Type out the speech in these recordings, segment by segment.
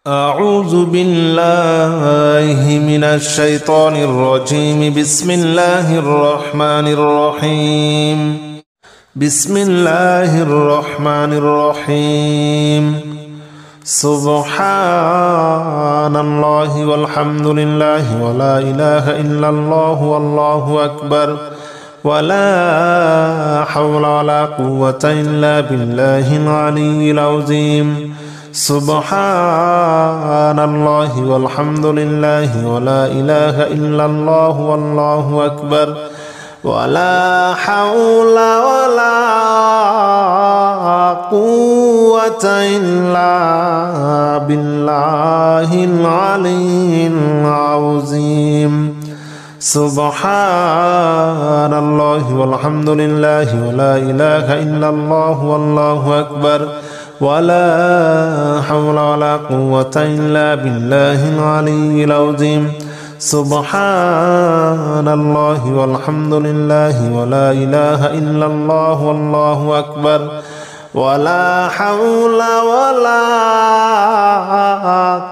أعوذ بالله من الشيطان الرجيم. بسم الله الرحمن الرحيم. بسم الله الرحمن الرحيم. سبحان الله والحمد لله ولا إله إلا الله والله أكبر ولا حول ولا قوة إلا بالله العلي العظيم. سبحان الله والحمد لله ولا إله إلا الله والله أكبر ولا حول ولا قوة إلا بالله العلي العظيم. سبحان الله والحمد لله ولا إله إلا الله والله أكبر ولا حول ولا قوة إلا بالله العلي العظيم. سبحان الله والحمد لله ولا إله إلا الله والله أكبر ولا حول ولا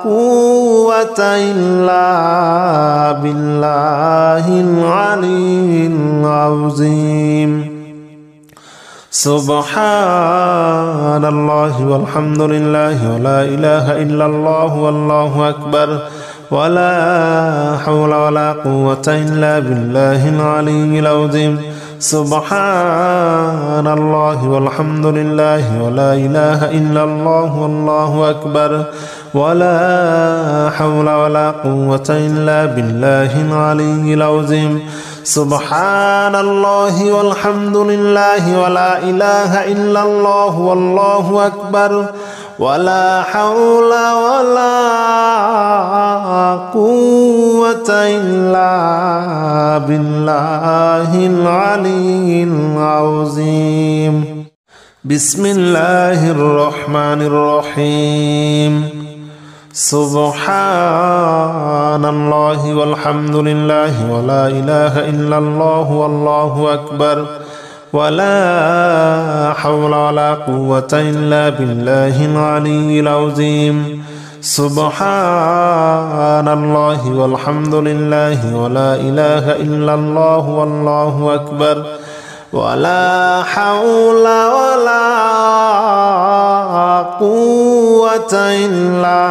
قوة إلا بالله العلي العظيم. سبحان الله والحمد لله ولا إله إلا الله والله أكبر ولا حول ولا قوة إلا بالله العلي العظيم. سبحان الله والحمد لله ولا إله إلا الله والله أكبر ولا حول ولا قوة إلا بالله العلي العظيم. سبحان الله والحمد لله ولا إله إلا الله والله أكبر ولا حول ولا قوة إلا بالله العلي العظيم. بسم الله الرحمن الرحيم. سبحان الله والحمد لله ولا إله إلا الله والله أكبر ولا حول ولا قوة إلا بالله العلي العظيم. سبحان الله والحمد لله ولا إله إلا الله والله أكبر ولا حول ولا قوة إلا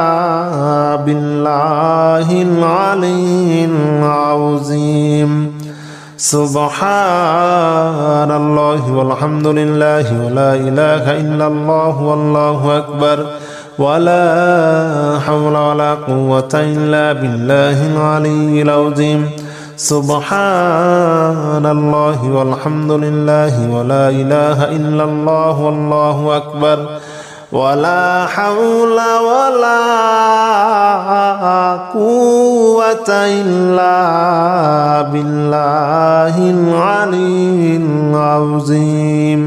بالله العلي العظيم. سبحان الله والحمد لله ولا إله إلا الله والله أكبر ولا حول ولا قوة إلا بالله العلي العظيم. سبحان الله والحمد لله ولا إله إلا الله والله أكبر ولا حول ولا قوة إلا بالله العلي العظيم.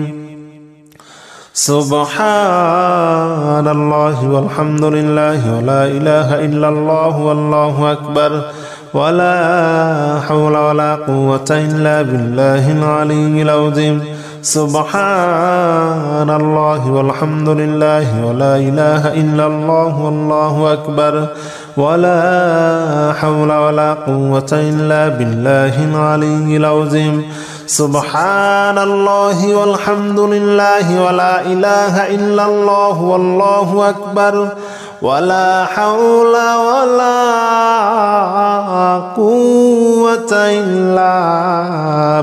سبحان الله والحمد لله ولا إله إلا الله والله أكبر ولا حول ولا قوة إلا بالله العلي العظيم. سبحان الله والحمد لله ولا إله إلا الله والله أكبر ولا حول ولا قوة إلا بالله العلي العظيم. سبحان الله والحمد لله ولا إله إلا الله والله أكبر ولا حول ولا قوة إلا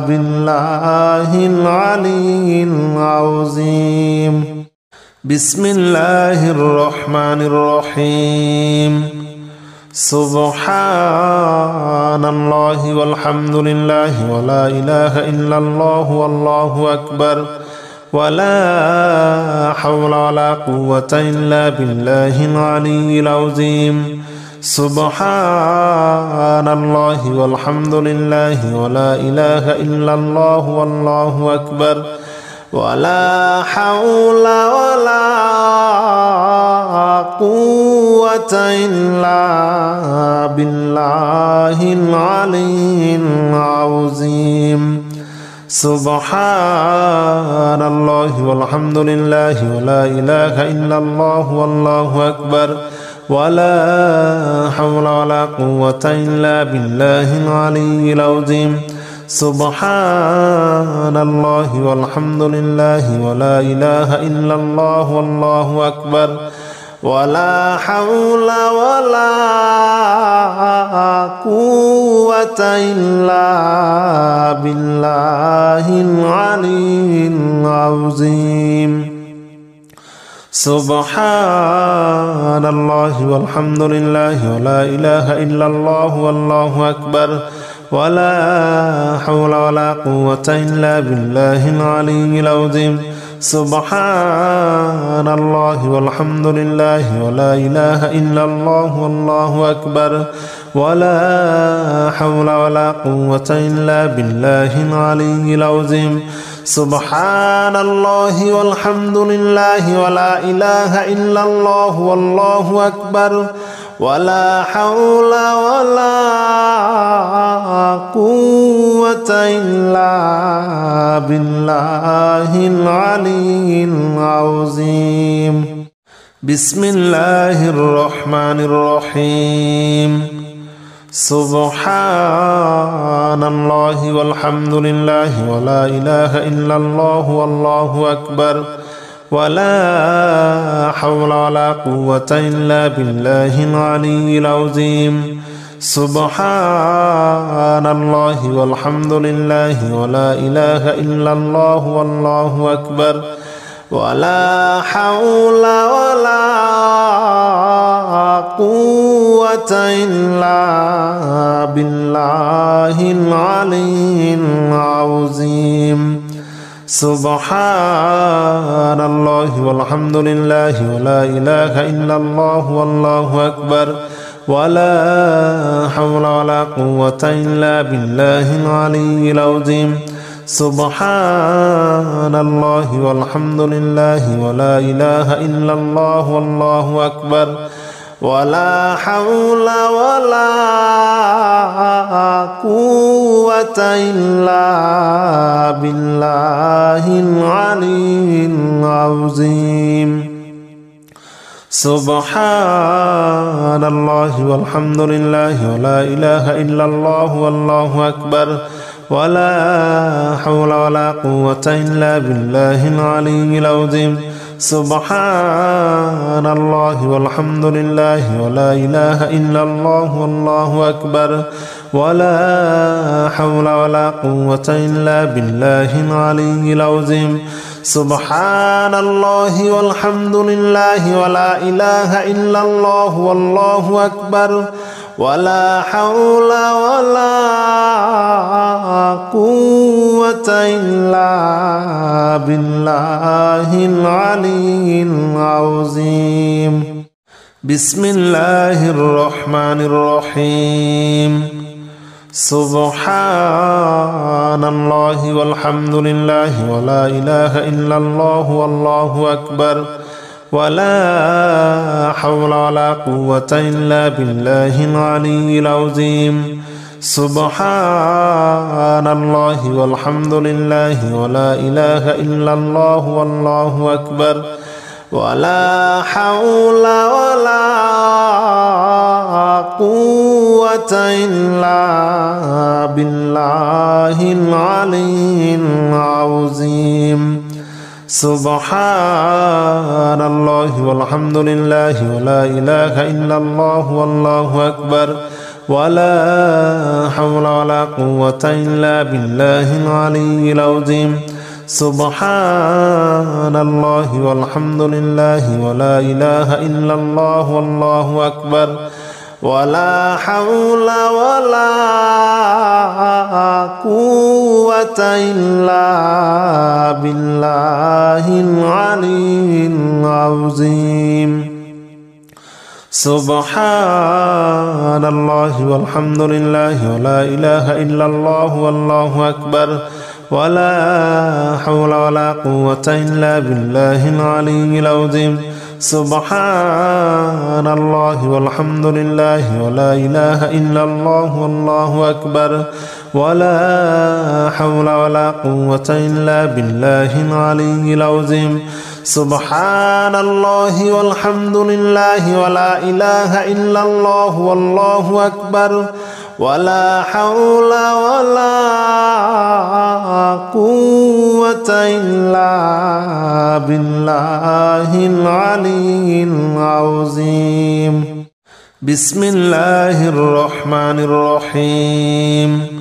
بالله العلي العظيم. بسم الله الرحمن الرحيم. سبحان الله والحمد لله ولا إله إلا الله والله أكبر ولا حول ولا قوة إلا بالله العلي العظيم. سبحان الله والحمد لله ولا إله إلا الله والله أكبر ولا حول ولا قوة إلا بالله العلي العظيم. سبحان الله والحمد لله ولا إله إلا الله والله أكبر ولا حول ولا قوة إلا بالله العلي العظيم سبحان الله والحمد لله ولا إله إلا الله والله أكبر ولا حول ولا قوة إلا بالله العلي العظيم سبحان الله والحمد لله ولا إله إلا الله والله أكبر ولا حول ولا قوة إلا بالله العلي العظيم سبحان الله والحمد لله ولا إله إلا الله والله أكبر ولا حول ولا قوة إلا بالله العلي العظيم سبحان الله والحمد لله ولا إله إلا الله والله أكبر ولا حول ولا قوة إلا بالله العلي العظيم بسم الله الرحمن الرحيم سبحان الله والحمد لله ولا إله إلا الله والله أكبر ولا حول ولا قوة إلا بالله العلي العظيم سبحان الله والحمد لله ولا إله إلا الله والله أكبر ولا حول ولا قوة إلا بالله العلي العظيم سبحان الله والحمد لله ولا إله إلا الله والله أكبر ولا حول ولا قوة إلا بالله العلي العظيم سبحان الله والحمد لله ولا إله إلا الله والله أكبر ولا حول ولا قوة إلا بالله العلي العظيم سبحان الله والحمد لله ولا إله إلا الله والله أكبر ولا حول ولا قوة إلا بالله العلي العظيم سبحان الله والحمد لله ولا إله إلا الله والله أكبر ولا حول ولا قوة إلا بالله العلي العظيم سبحان الله والحمد لله ولا إله إلا الله والله أكبر ولا حول ولا قوة إلا بالله العلي العظيم بسم الله الرحمن الرحيم سبحان الله والحمد لله ولا إله إلا الله والله أكبر ولا حول ولا قوة إلا بالله العلي العظيم سبحان الله والحمد لله ولا إله إلا الله والله أكبر ولا حول ولا قوة إلا بالله العلي العظيم سبحان الله والحمد لله ولا إله إلا الله والله أكبر ولا حول ولا قوة إلا بالله العلي العظيم سبحان الله والحمد لله ولا إله إلا الله والله أكبر ولا حول ولا قوة إلا بالله العلي العظيم سبحان الله والحمد لله ولا إله إلا الله والله أكبر ولا حول ولا قوة إلا بالله العلي العظيم سبحان الله والحمد لله ولا إله إلا الله والله أكبر ولا حول ولا قوة إلا بالله العلي العظيم سبحان الله والحمد لله ولا إله إلا الله والله أكبر ولا حول ولا قوة إلا بالله العلي العظيم بسم الله الرحمن الرحيم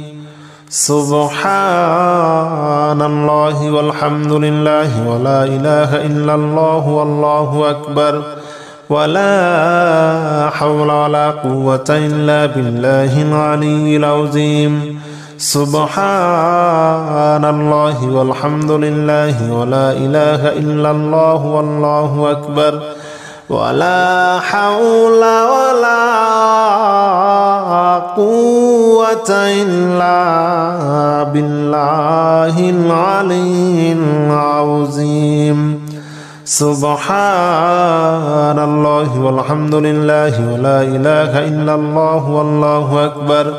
سبحان الله والحمد لله ولا إله إلا الله والله أكبر ولا حول ولا قوة إلا بالله العلي العظيم سبحان الله والحمد لله ولا إله إلا الله والله أكبر ولا حول ولا قوة إلا بالله العلي العظيم سبحان الله والحمد لله ولا إله إلا الله والله أكبر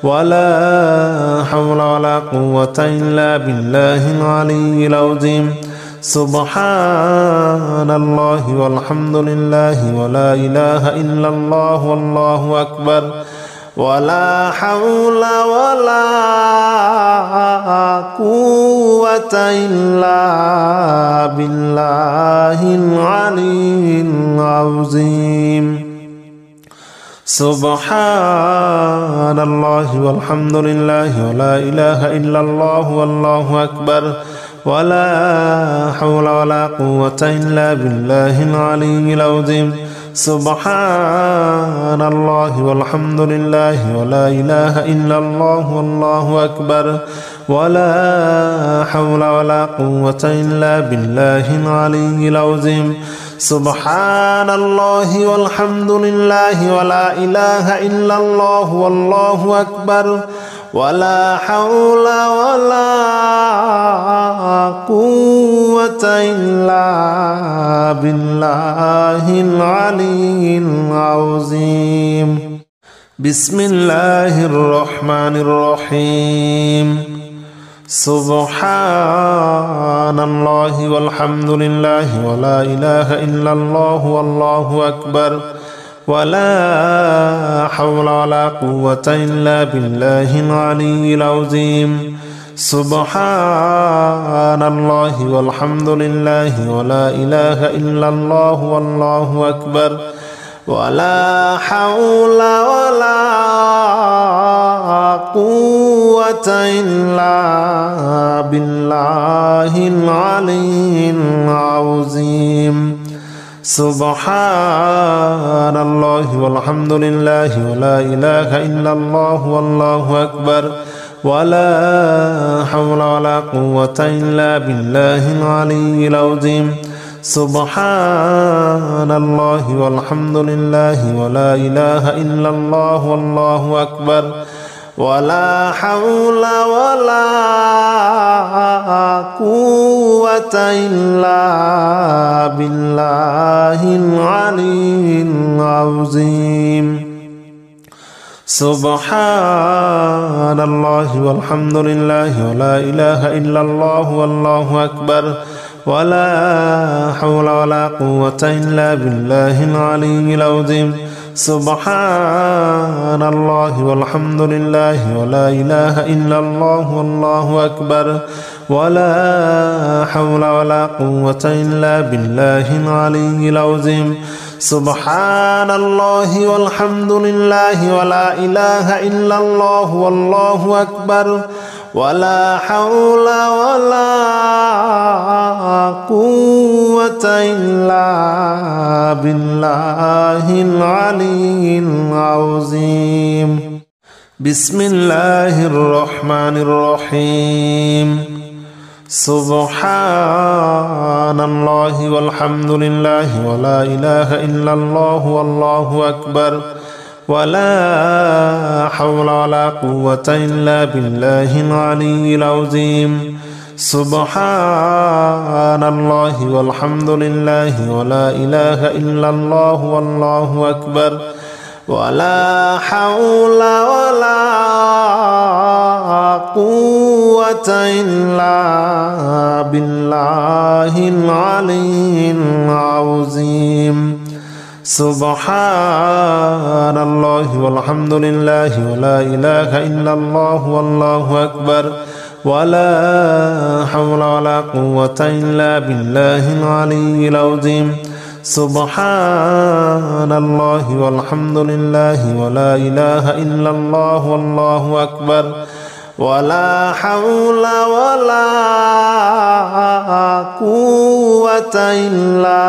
ولا حول ولا قوة إلا بالله العلي العظيم سبحان الله والحمد لله ولا إله إلا الله والله أكبر ولا حول ولا قوة إلا بالله العلي العظيم سبحان الله والحمد لله ولا إله إلا الله والله أكبر ولا حول ولا قوة إلا بالله العلي العظيم سبحان الله والحمد لله ولا إله إلا الله والله أكبر ولا حول ولا قوة إلا بالله العلي العظيم سبحان الله والحمد لله ولا إله إلا الله والله أكبر ولا حول ولا قوة إلا بالله العلي العظيم بسم الله الرحمن الرحيم سبحان الله والحمد لله ولا إله إلا الله والله أكبر ولا حول ولا قوة إلا بالله العلي العظيم سبحان الله والحمد لله ولا إله إلا الله والله أكبر ولا حول ولا قوة إلا بالله العلي العظيم سبحان الله والحمد لله ولا إله إلا الله والله أكبر ولا حول ولا قوة إلا بالله العلي العظيم سبحان الله والحمد لله ولا إله إلا الله والله أكبر ولا حول ولا قوة إلا بالله العلي العظيم سبحان الله والحمد لله ولا إله إلا الله والله أكبر ولا حول ولا قوة إلا بالله العلي العظيم سبحان الله والحمد لله ولا إله إلا الله والله أكبر ولا حول ولا قوة إلا بالله العلي العظيم سبحان الله والحمد لله ولا إله إلا الله والله أكبر ولا حول ولا قوة إلا بالله العلي العظيم بسم الله الرحمن الرحيم سبحان الله والحمد لله ولا إله إلا الله والله أكبر ولا حول ولا قوة إلا بالله العلي العظيم سبحان الله والحمد لله ولا إله إلا الله والله أكبر ولا حول ولا قوة إلا بالله العلي العظيم. سبحان الله والحمد لله ولا إله إلا الله والله أكبر ولا حول ولا قوة إلا بالله العلي العظيم. سبحان الله والحمد لله ولا إله إلا الله والله أكبر ولا حول ولا قوة إلا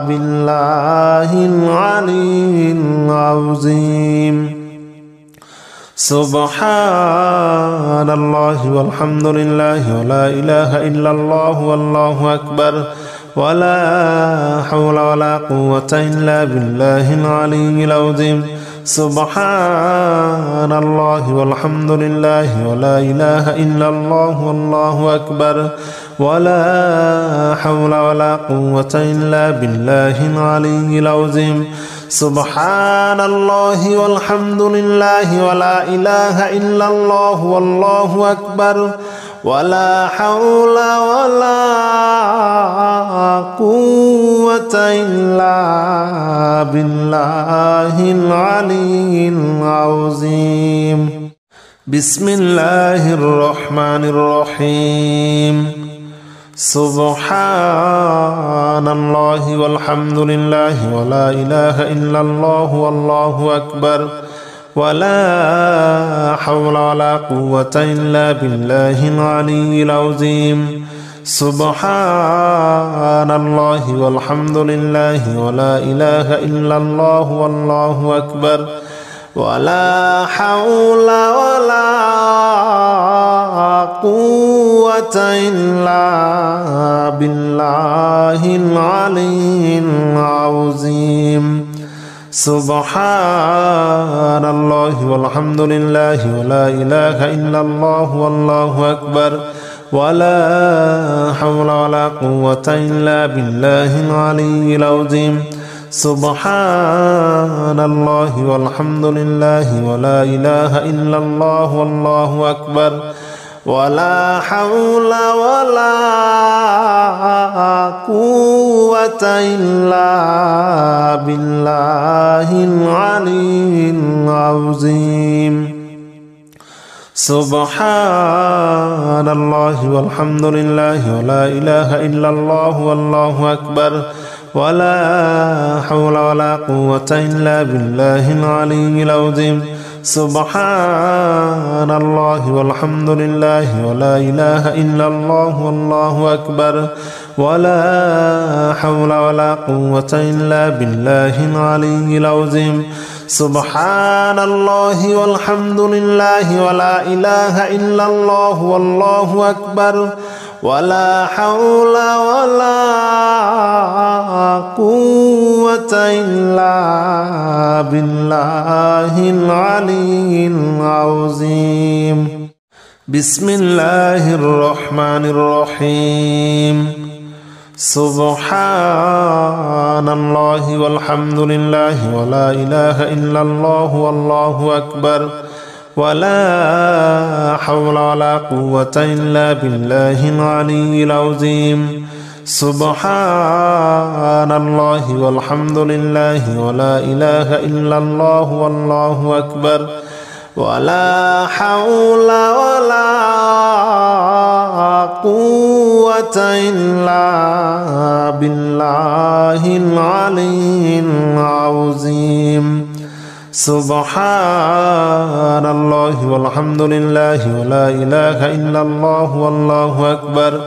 بالله العلي العظيم. سبحان الله والحمد لله ولا إله إلا الله والله أكبر ولا حول ولا قوة إلا بالله العلي العظيم. سبحان الله والحمد لله ولا إله إلا الله والله أكبر ولا حول ولا قوة إلا بالله العلي العظيم. سبحان الله والحمد لله ولا إله إلا الله والله أكبر ولا حول ولا قوة إلا بالله العلي العظيم. بسم الله الرحمن الرحيم. سبحان الله والحمد لله ولا إله إلا الله والله أكبر ولا حول ولا قوة إلا بالله العلي العظيم. سبحان الله والحمد لله ولا إله إلا الله والله أكبر ولا حول ولا قوة إلا بالله العلي العظيم. سبحان الله والحمد لله ولا إله إلا الله والله أكبر ولا حول ولا قوة إلا بالله العلي العظيم. سبحان الله والحمد لله ولا إله إلا الله والله أكبر ولا حول ولا قوة إلا بالله العلي العظيم. سبحان الله والحمد لله ولا إله إلا الله والله أكبر ولا حول ولا قوة إلا بالله العلي العظيم. سبحان الله والحمد لله ولا إله إلا الله والله أكبر ولا حول ولا قوة إلا بالله العلي العظيم. سبحان الله والحمد لله ولا إله إلا الله والله أكبر ولا حول ولا قوة إلا بالله العلي العظيم. بسم الله الرحمن الرحيم. سبحان الله والحمد لله ولا إله إلا الله والله أكبر ولا حول ولا قوة إلا بالله العلي العظيم. سبحان الله والحمد لله ولا إله إلا الله والله أكبر ولا حول ولا قوة إلا بالله العلي العظيم. سبحان الله والحمد لله ولا إله إلا الله والله أكبر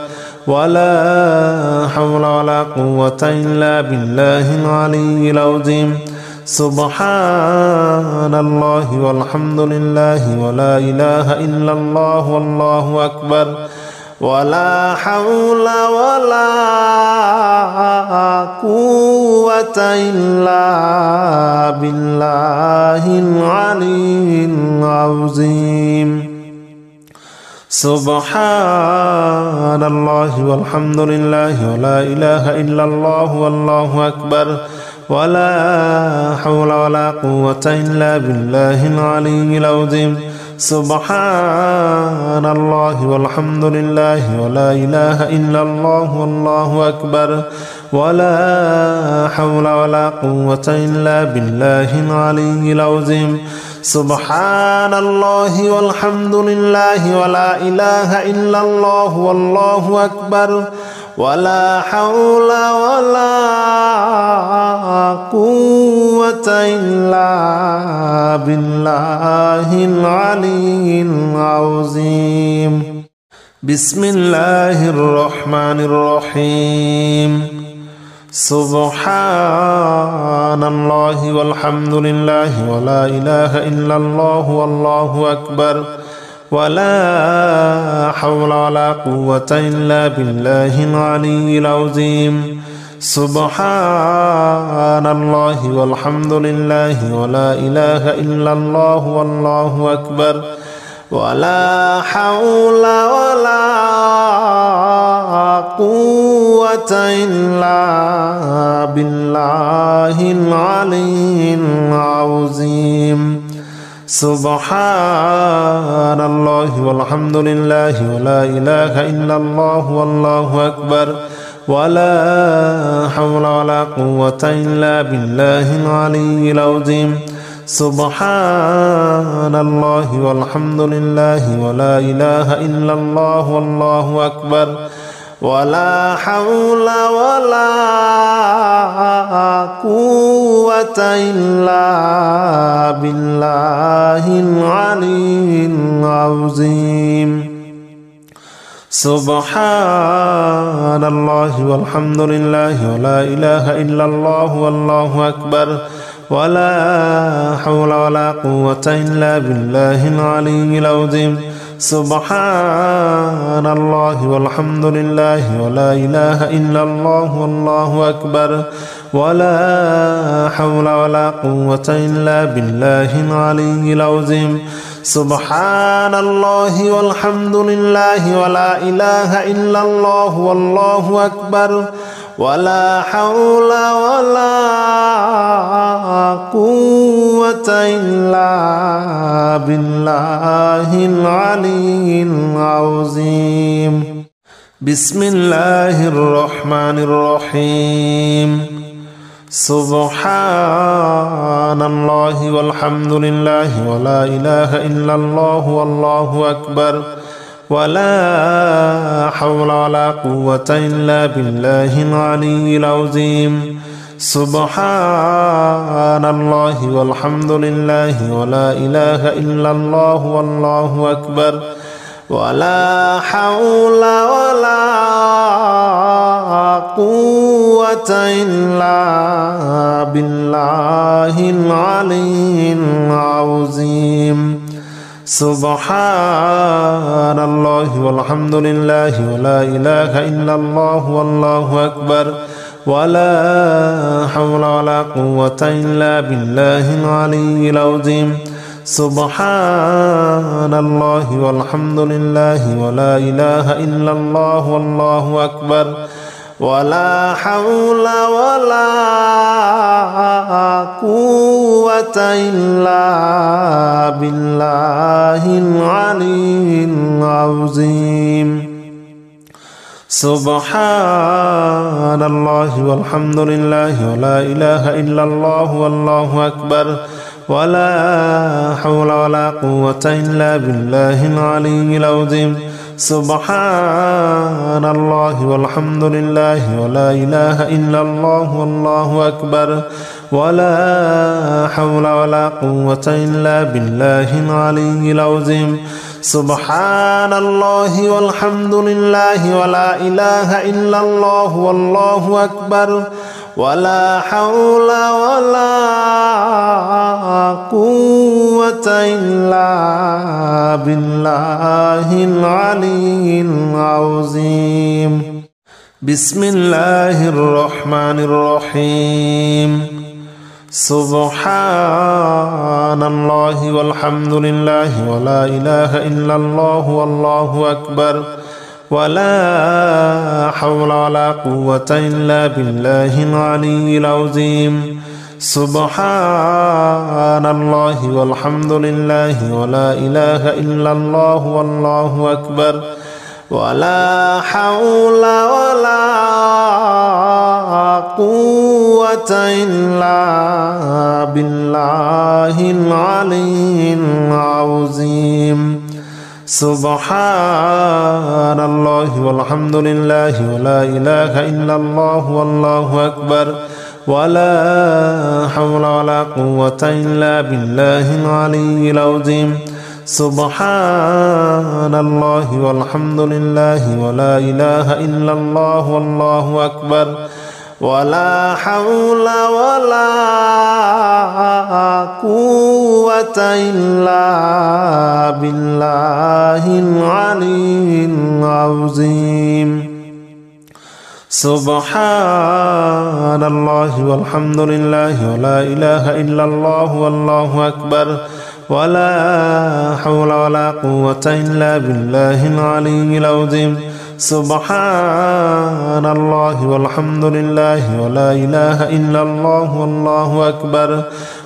ولا حول ولا قوة إلا بالله العلي العظيم. سبحان الله والحمد لله ولا إله إلا الله والله أكبر ولا حول ولا قوة إلا بالله العلي العظيم. سبحان الله والحمد لله ولا إله إلا الله والله أكبر ولا حول ولا قوة إلا بالله العلي العظيم. سبحان الله والحمد لله ولا إله إلا الله والله أكبر ولا حول ولا قوة إلا بالله العلي العظيم. سبحان الله والحمد لله ولا إله إلا الله والله أكبر ولا حول ولا قوة إلا بالله العلي العظيم. بسم الله الرحمن الرحيم. سبحان الله والحمد لله ولا إله إلا الله والله أكبر ولا حول ولا قوة إلا بالله العلي العظيم. سبحان الله والحمد لله ولا إله إلا الله والله أكبر ولا حول ولا قوة إلا بالله العلي العظيم. سبحان الله والحمد لله ولا إله إلا الله والله أكبر ولا حول ولا قوة إلا بالله العلي العظيم. سبحان الله والحمد لله ولا إله إلا الله والله أكبر ولا حول ولا قوة إلا بالله العلي العظيم. سبحان الله والحمد لله ولا إله إلا الله والله أكبر ولا حول ولا قوة إلا بالله العلي العظيم. سبحان الله والحمد لله ولا إله إلا الله والله أكبر ولا حول ولا قوة إلا بالله العلي العظيم. سبحان الله والحمد لله ولا إله إلا الله والله أكبر ولا حول ولا قوة إلا بالله العلي العظيم. بسم الله الرحمن الرحيم. سبحان الله والحمد لله ولا إله إلا الله والله أكبر ولا حول ولا قوة إلا بالله العلي العظيم. سبحان الله والحمد لله ولا إله إلا الله والله أكبر ولا حول ولا قوة إلا بالله العلي العظيم. سبحان الله والحمد لله ولا إله إلا الله والله أكبر ولا حول ولا قوة إلا بالله العلي العظيم. سبحان الله والحمد لله ولا إله إلا الله والله أكبر ولا حول ولا قوة إلا بالله العلي العظيم. سبحان الله والحمد لله ولا إله إلا الله والله أكبر ولا حول ولا قوة إلا بالله العلي العظيم. سبحان الله والحمد لله ولا إله إلا الله والله أكبر ولا حول ولا قوة إلا بالله العلي العظيم. سبحان الله والحمد لله ولا إله إلا الله والله أكبر ولا حول ولا قوة إلا بالله العلي العظيم. بسم الله الرحمن الرحيم. سبحان الله والحمد لله ولا إله إلا الله والله أكبر ولا حول ولا قوة إلا بالله العلي العظيم سبحان الله والحمد لله ولا إله إلا الله والله أكبر ولا حول ولا قوة إلا بالله العلي العظيم سبحان الله والحمد لله ولا إله إلا الله والله أكبر ولا حول ولا قوة إلا بالله العلي العظيم سبحان الله والحمد لله ولا إله إلا الله والله أكبر ولا حول ولا قوة إلا بالله العلي العظيم سبحان الله والحمد لله ولا إله إلا الله والله أكبر ولا حول ولا قوة إلا بالله العلي العظيم سبحان الله والحمد لله ولا إله إلا الله والله أكبر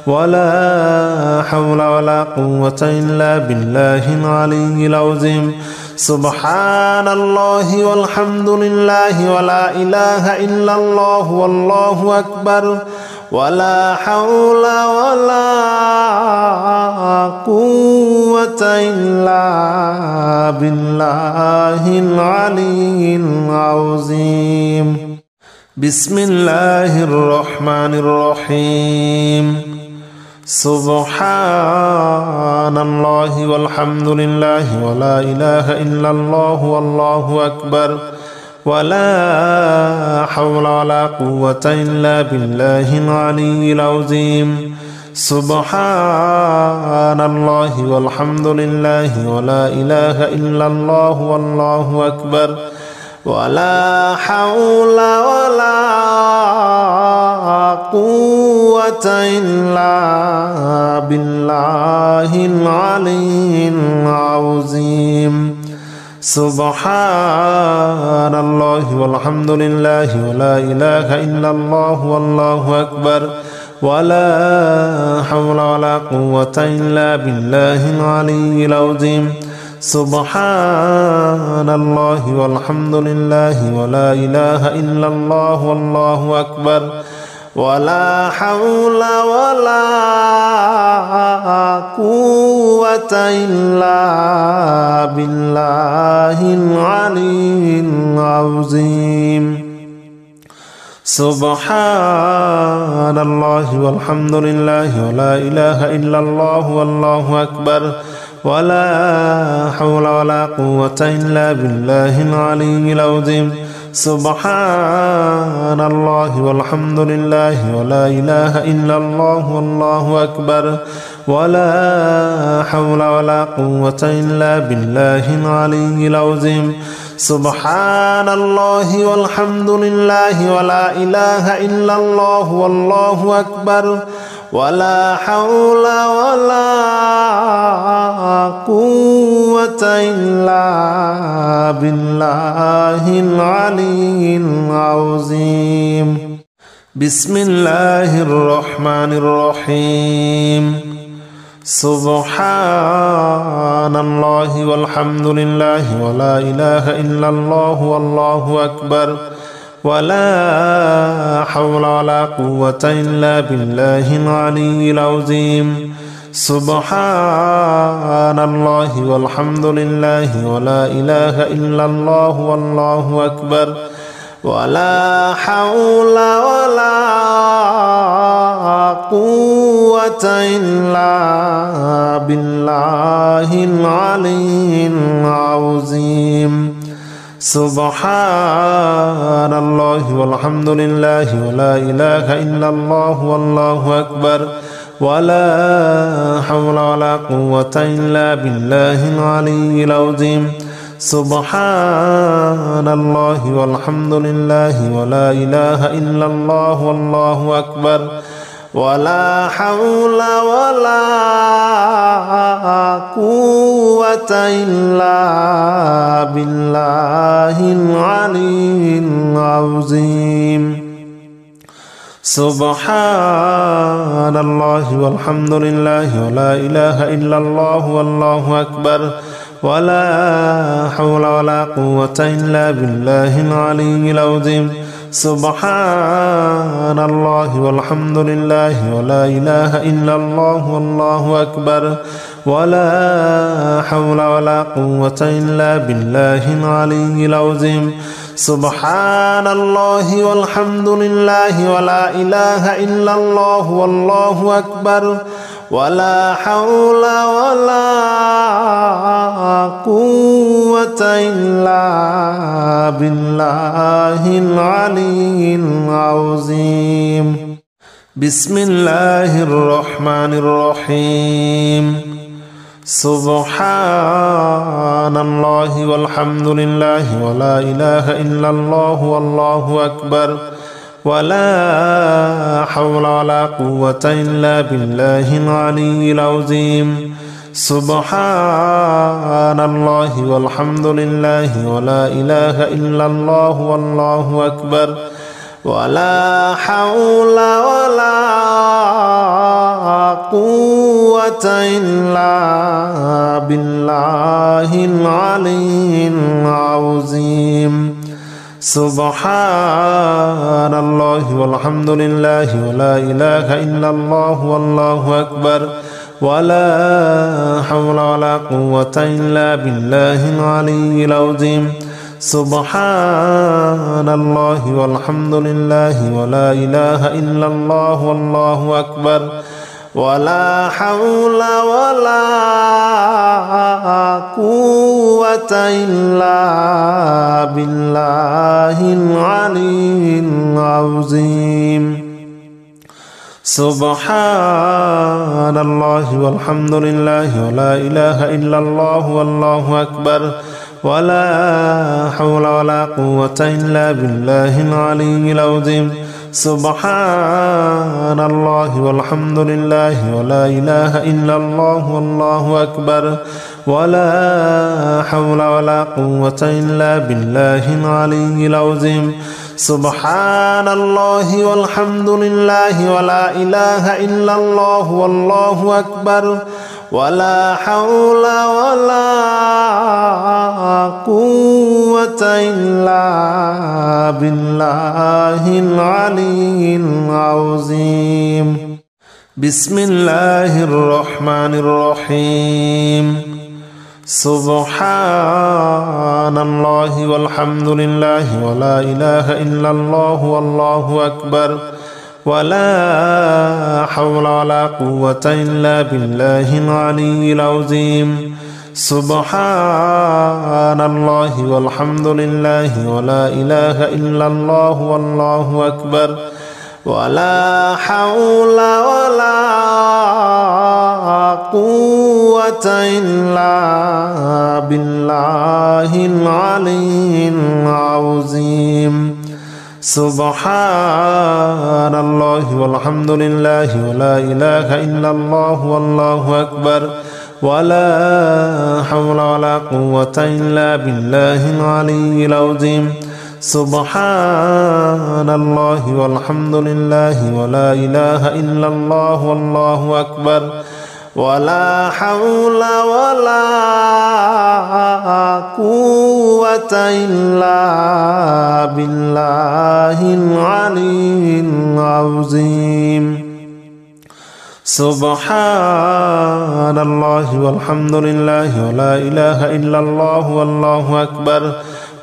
ولا حول ولا قوة إلا بالله العلي العظيم سبحان الله والحمد لله ولا إله إلا الله والله أكبر ولا حول ولا قوة إلا بالله العلي العظيم بسم الله الرحمن الرحيم سبحان الله والحمد لله ولا إله إلا الله والله أكبر ولا حول ولا قوة إلا بالله العلي العظيم سبحان الله والحمد لله ولا إله إلا الله والله أكبر ولا حول ولا قوة إلا بالله العلي العظيم سبحان الله والحمد لله ولا إله إلا الله والله أكبر ولا حول ولا قوة إلا بالله العلي العظيم سبحان الله والحمد لله ولا إله إلا الله والله أكبر ولا حول ولا قوة إلا بالله العلي العظيم سبحان الله والحمد لله ولا إله إلا الله والله أكبر ولا حول ولا قوة إلا بالله العلي العظيم سبحان الله والحمد لله ولا إله إلا الله والله أكبر ولا حول ولا قوة إلا بالله العلي العظيم سبحان الله والحمد لله ولا إله إلا الله والله أكبر ولا حول ولا قوة إلا بالله العلي العظيم بسم الله الرحمن الرحيم سبحان الله والحمد لله ولا إله إلا الله والله أكبر ولا حول ولا قوة إلا بالله العلي العظيم سبحان الله والحمد لله ولا إله إلا الله والله أكبر ولا حول ولا قوة إلا بالله العلي العظيم سبحان الله والحمد لله ولا إله إلا الله والله أكبر ولا حول ولا قوة إلا بالله العلي العظيم سبحان الله والحمد لله ولا إله إلا الله والله أكبر ولا حول ولا قوة إلا بالله العلي العظيم. سبحان الله والحمد لله ولا إله إلا الله والله أكبر ولا حول ولا قوة إلا بالله العلي العظيم. سبحان الله والحمد لله ولا إله إلا الله والله أكبر ولا حول ولا قوة إلا بالله العلي العظيم. سبحان الله والحمد لله ولا إله إلا الله والله أكبر ولا حول ولا قوة إلا بالله العلي العظيم. بسم الله الرحمن الرحيم. سبحان الله والحمد لله ولا إله إلا الله والله أكبر ولا حول ولا قوة إلا بالله العلي العظيم. سبحان الله والحمد لله ولا إله إلا الله والله أكبر ولا حول ولا قوة إلا بالله العلي العظيم. سبحان الله والحمد لله ولا إله إلا الله والله أكبر ولا حول ولا قوة إلا بالله العلي العظيم. سبحان الله والحمد لله ولا إله إلا الله والله أكبر ولا حول ولا قوة إلا بالله العلي العظيم. سبحان الله والحمد لله ولا إله إلا الله والله أكبر ولا حول ولا قوة إلا بالله العلي العظيم. سبحان الله والحمد لله ولا إله إلا الله والله أكبر ولا حول ولا قوة إلا بالله العلي العظيم. سبحان الله والحمد لله ولا إله إلا الله والله أكبر ولا حول ولا قوة إلا بالله العلي العظيم. بسم الله الرحمن الرحيم. سبحان الله والحمد لله ولا إله إلا الله والله أكبر ولا حول ولا قوة إلا بالله العلي العظيم. سبحان الله والحمد لله ولا إله إلا الله والله أكبر ولا حول ولا قوة إلا بالله العلي العظيم. سبحان الله والحمد لله ولا إله إلا الله والله أكبر ولا حول ولا قوة إلا بالله العلي العظيم. سبحان الله والحمد لله ولا إله إلا الله والله أكبر ولا حول ولا قوة إلا بالله العلي العظيم. سبحان الله والحمد لله ولا إله إلا الله والله أكبر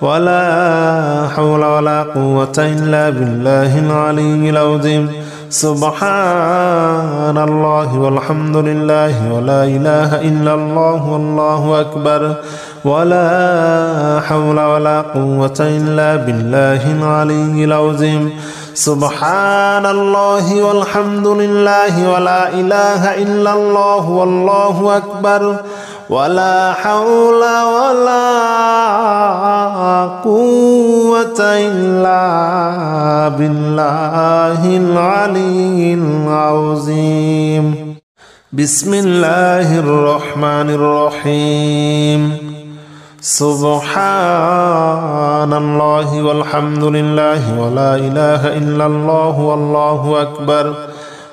ولا حول ولا قوة إلا بالله العلي العظيم. سبحان الله والحمد لله ولا إله إلا الله والله أكبر ولا حول ولا قوة إلا بالله العلي العظيم. سبحان الله والحمد لله ولا إله إلا الله والله أكبر ولا حول ولا قوة إلا بالله العلي العظيم. بسم الله الرحمن الرحيم سبحان الله والحمد لله ولا إله إلا الله والله أكبر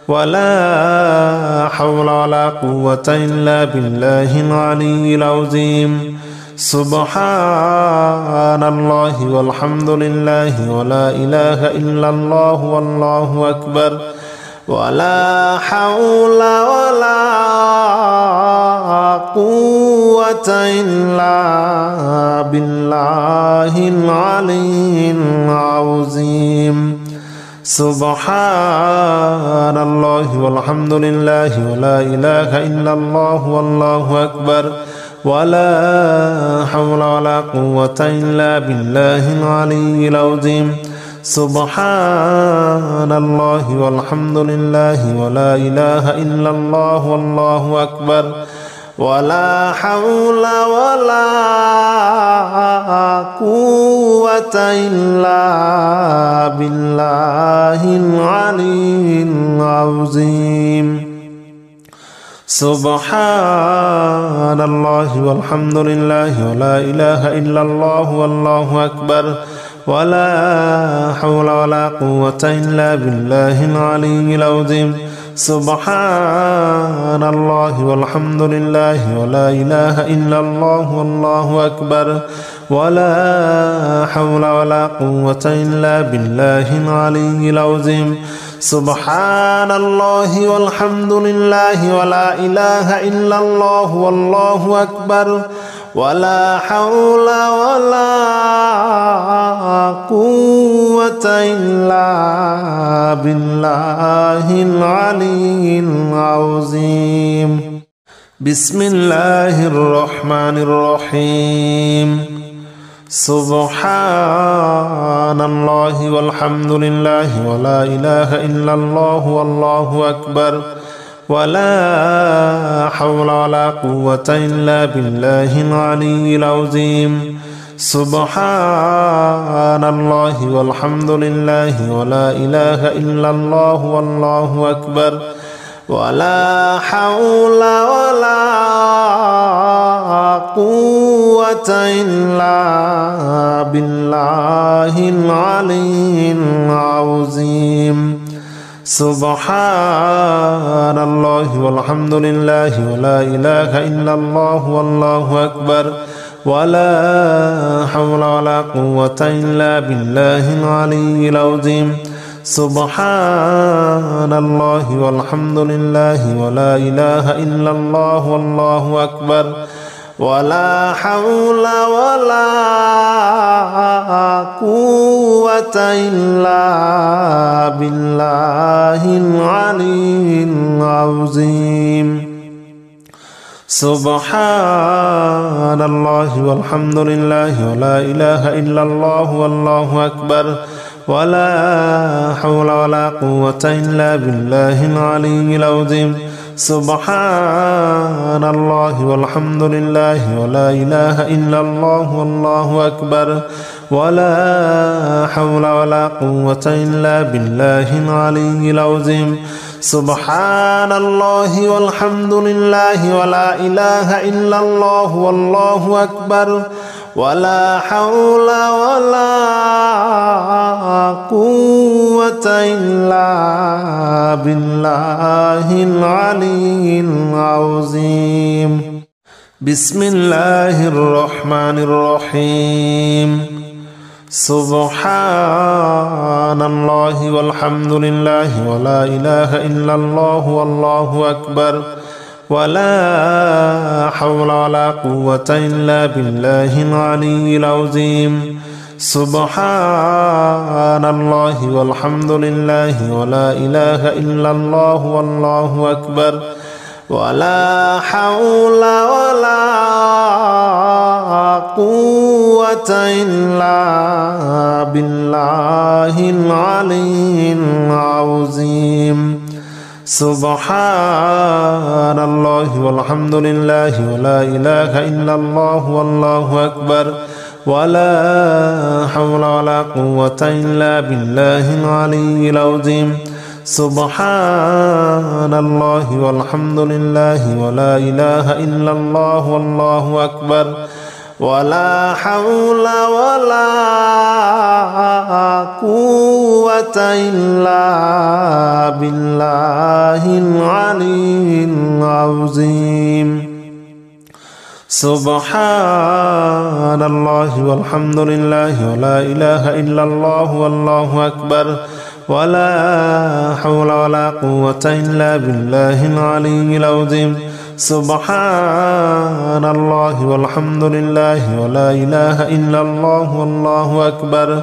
ولا حول ولا قوة إلا بالله العلي العظيم سبحان الله والحمد لله ولا إله إلا الله والله أكبر ولا حول ولا قوة إلا بالله العلي العظيم سبحان الله والحمد لله ولا إله إلا الله والله أكبر ولا حول ولا قوة إلا بالله العلي العظيم سبحان الله والحمد لله ولا إله إلا الله والله أكبر ولا حول ولا قوة إلا بالله العلي العظيم سبحان الله والحمد لله ولا إله إلا الله والله أكبر ولا حول ولا قوة إلا بالله العلي العظيم سبحان الله والحمد لله ولا إله إلا الله والله أكبر ولا حول ولا قوة إلا بالله العلي العظيم سبحان الله والحمد لله ولا إله إلا الله والله أكبر ولا حول ولا قوة إلا بالله العلي العظيم بسم الله الرحمن الرحيم سبحان الله والحمد لله ولا إله إلا الله والله أكبر ولا حول ولا قوة إلا بالله العلي العظيم سبحان الله والحمد لله ولا إله إلا الله والله أكبر ولا حول ولا قوة إلا بالله العلي العظيم سبحان الله والحمد لله ولا إله إلا الله والله أكبر ولا حول ولا قوة إلا بالله العلي العظيم سبحان الله والحمد لله ولا إله إلا الله والله أكبر ولا حول ولا قوة إلا بالله العلي العظيم سبحان الله والحمد لله ولا إله إلا الله والله أكبر ولا حول ولا قوة إلا بالله العلي العظيم سبحان الله والحمد لله ولا إله إلا الله والله أكبر ولا حول ولا قوة إلا بالله العلي العظيم سبحان الله والحمد لله ولا إله إلا الله والله أكبر ولا حول ولا قوة إلا بالله العلي العظيم بسم الله الرحمن الرحيم سبحان الله والحمد لله ولا إله إلا الله والله أكبر ولا حول ولا قوة إلا بالله العلي العظيم سبحان الله والحمد لله ولا إله إلا الله والله أكبر ولا حول ولا قوة إلا بالله العلي العظيم سبحان الله والحمد لله ولا إله إلا الله والله أكبر ولا حول ولا قوة إلا بالله العلي العظيم سبحان الله والحمد لله ولا إله إلا الله والله أكبر ولا حول ولا قوة إلا بالله العلي العظيم سبحان الله والحمد لله ولا إله إلا الله والله أكبر ولا حول ولا قوة إلا بالله العلي العظيم سبحان الله والحمد لله ولا إله إلا الله والله أكبر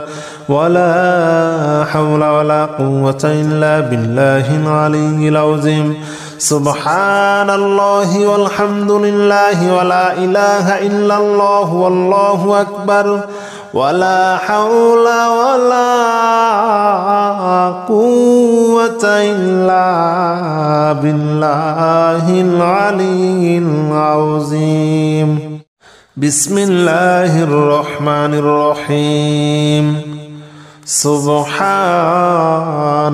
ولا حول ولا قوة إلا بالله العلي العظيم سبحان الله والحمد لله ولا إله إلا الله والله أكبر ولا حول ولا قوة إلا بالله العلي العظيم بسم الله الرحمن الرحيم سبحان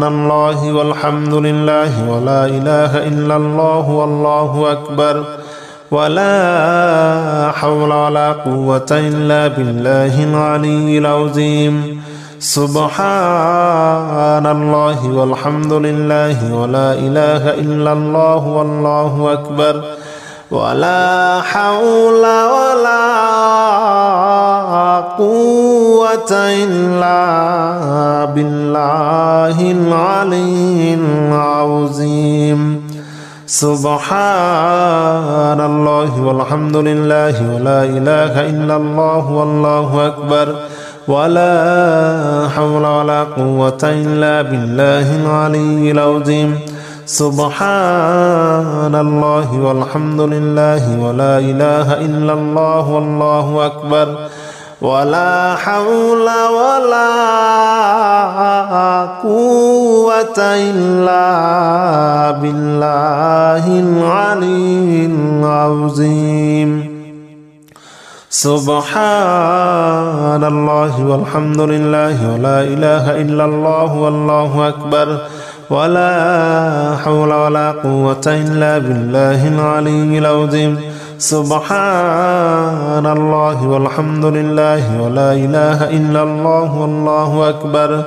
الله والحمد لله ولا إله إلا الله والله أكبر ولا حول ولا قوة إلا بالله العلي العظيم سبحان الله والحمد لله ولا إله إلا الله والله أكبر ولا حول ولا قوة إلا بالله العلي العظيم سبحان الله والحمد لله ولا إله إلا الله والله أكبر ولا حول ولا قوة إلا بالله العلي العظيم سبحان الله والحمد لله ولا إله إلا الله والله أكبر ولا حول ولا قوة إلا بالله العلي العظيم سبحان الله والحمد لله ولا إله إلا الله والله أكبر ولا حول ولا قوة إلا بالله العلي العظيم سبحان الله والحمد لله ولا إله إلا الله والله أكبر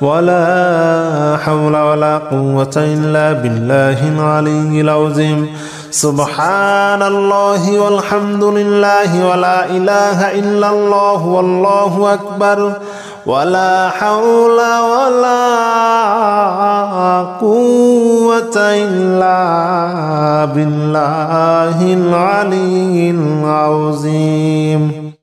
ولا حول ولا قوة إلا بالله العلي العظيم سبحان الله والحمد لله ولا إله إلا الله والله أكبر ولا حول ولا قوة إلا بالله العلي العظيم